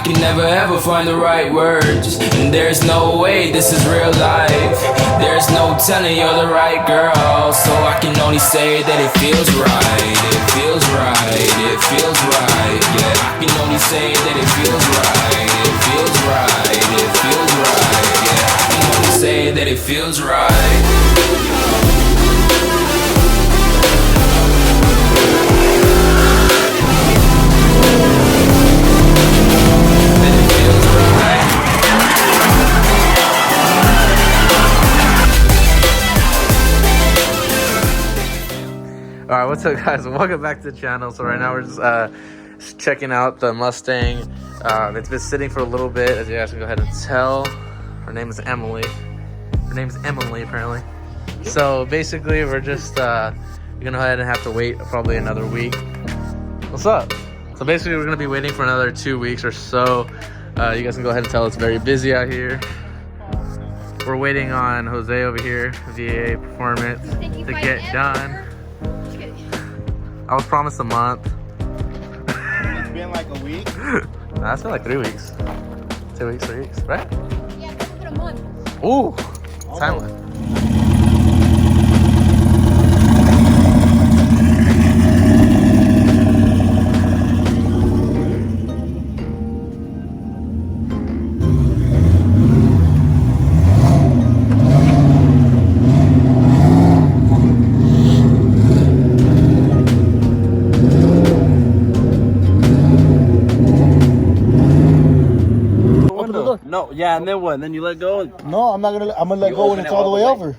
I can never ever find the right words, and there's no way this is real life. There's no telling you're the right girl, so I can only say that it feels right. It feels right, it feels right. Yeah, I can only say that it feels right. It feels right, it feels right. Yeah, I can only say that it feels right. Alright, what's up guys? Welcome back to the channel. So right now we're just checking out the Mustang. It's been sitting for a little bit, as you guys can go ahead and tell. Her name is Emily. Her name is Emily apparently. So basically we're just gonna go ahead and have to wait probably another week. What's up? So basically we're gonna be waiting for another 2 weeks or so. You guys can go ahead and tell it's very busy out here. We're waiting on Jose over here, VA Performance, to get done. I was promised a month. It's been like a week. Nah, it's been like 3 weeks. 2 weeks, 3 weeks, right? Yeah, it's been a month. Ooh, time limit. No, yeah, and then what? And then you let go? No, I'm not gonna. I'm gonna let go when it's all the way over.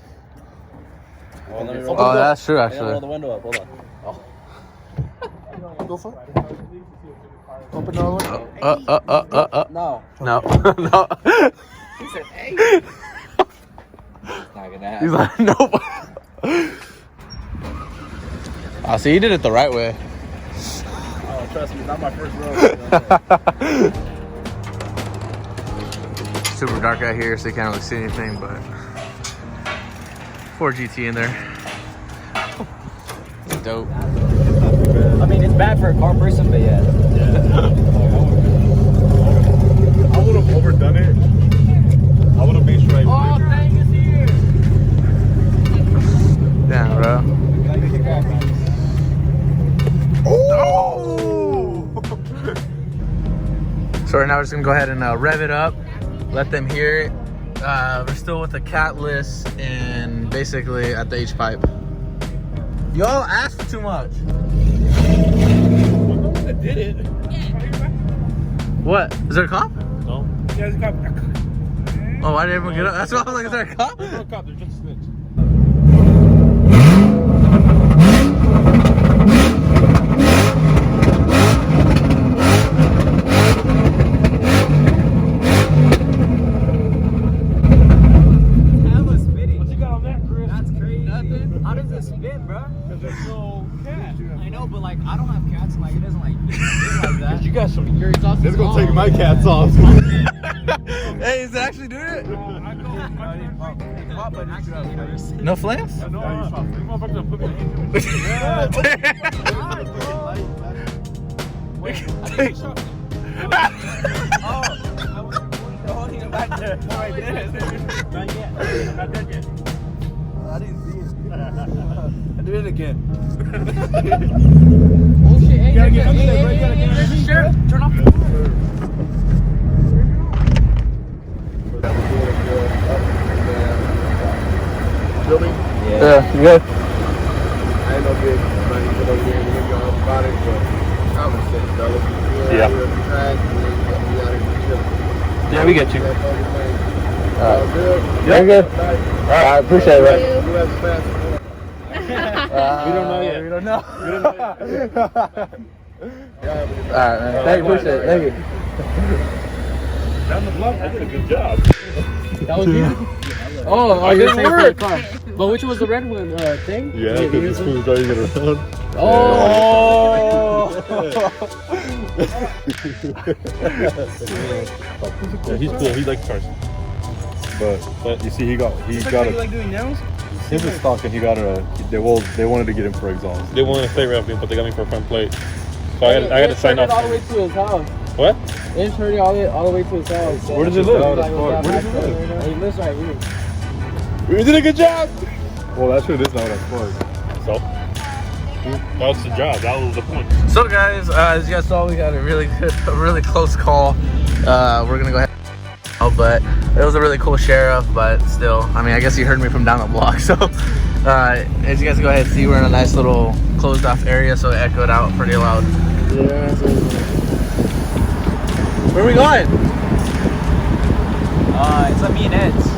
Oh, that's true, Roll actually. the window up. Hold on. Go for it. Open the other one. No. No, no. He said, hey. Not gonna happen. He's like, nope. Oh, see, you did it the right way. Oh, trust me, it's not my first road. Super dark out here, so you can't really see anything, but 4 GT in there. It's dope. I mean, it's bad for a car person, but yeah. I would have overdone it. I would have made sure I. Oh, dang, it's here. Damn, bro. Oh! So right now we're just gonna go ahead and rev it up, let them hear it. We're still with the catless and basically at the H-pipe. Y'all asked for too much. I did it. What? Is there a cop? No. Yeah, there's a cop. Oh, why did everyone get up? That's what I was like, is there a cop? There's no cop. There's just a snitch. How does it spin, bro? Because there's no cat. I know, but like, I don't have cats, and like, it doesn't like spin like that. You got some. Let's go take my cats off. Hey, is it actually doing it? I know. No flames? No, you motherfuckers put me in. Wait, I think so. Oh, I was holding it back there. Not yet. I'm not dead yet. I didn't see it. I did it again. Oh shit, hey, gotta get under there, bro. You gotta get under there. Sheriff, turn off the car. Shelby? Yeah, you good? I ain't no big money for no game to go about it, but common sense, fellas. Yeah. Yeah, we get you. Good. You're good. Alright, I appreciate it. Right? Who has the fastest one? We don't know yet. We don't know. We don't know. Alright, man. Thank you, appreciate it. Thank you. Down the block, I did a good job. That was you? Oh, I didn't work. But which was the red one thing? Yeah, because this fool's driving it around. Oh! Yeah, he's cool. He likes cars. But you see, he got You like doing nails? his is stock, and he got a. They wanted to get him for exhaust. They wanted to stay wrapped me, but they got me for a front plate. So I got to sign off. All the way to his house. What? It's hurting all the way to his house. Where does he live? Where does he live? He lives right here. You did a good job. Well, that's true. This is not what I suppose. So? That was the job. That was the point. So guys, as you guys saw, we got a really close call. We're gonna go ahead. But it was a really cool sheriff. But still, I mean, I guess you heard me from down the block. So as you guys go ahead and see, we're in a nice little closed off area, so it echoed out pretty loud. Yeah. Where are we going? It's a me and Ed's.